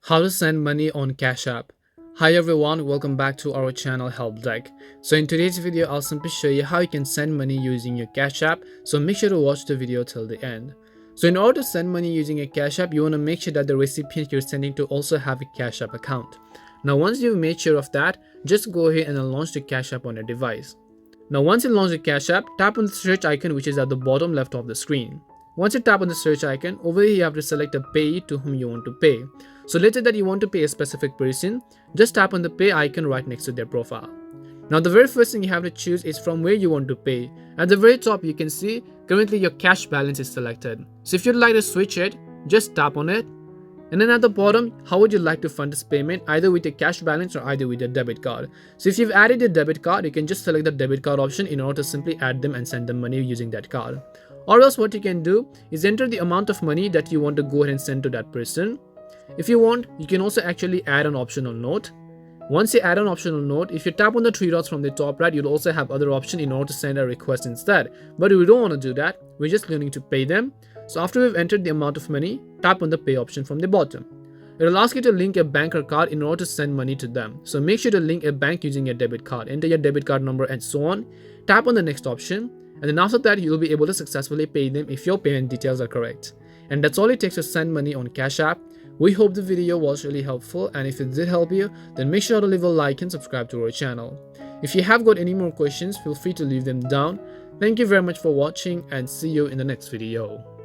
How to send money on Cash App. Hi everyone, welcome back to our channel Help Deck. So in today's video, I'll simply show you how you can send money using your Cash App. So make sure to watch the video till the end. So in order to send money using a Cash App, you want to make sure that the recipient you're sending to also have a Cash App account. Now once you've made sure of that, just go ahead and launch the Cash App on your device. Now once you launch the Cash App, tap on the search icon which is at the bottom left of the screen. Once you tap on the search icon, over here you have to select a payee to whom you want to pay. So let's say that you want to pay a specific person, just tap on the pay icon right next to their profile. Now the very first thing you have to choose is from where you want to pay. At the very top you can see currently your cash balance is selected. So if you'd like to switch it, just tap on it. And then at the bottom, how would you like to fund this payment, either with a cash balance or either with a debit card. So if you've added a debit card, you can just select the debit card option in order to simply add them and send them money using that card. Or else what you can do is enter the amount of money that you want to go ahead and send to that person. If you want, you can also actually add an optional note. Once you add an optional note, if you tap on the three dots from the top right, you'll also have other options in order to send a request instead. But we don't want to do that, we're just learning to pay them. So after we've entered the amount of money, tap on the pay option from the bottom. It will ask you to link a bank or card in order to send money to them. So make sure to link a bank using your debit card. Enter your debit card number and so on. Tap on the next option. And then after that, you'll be able to successfully pay them if your payment details are correct. And that's all it takes to send money on Cash App. We hope the video was really helpful, and if it did help you, then make sure to leave a like and subscribe to our channel. If you have got any more questions, feel free to leave them down. Thank you very much for watching and see you in the next video.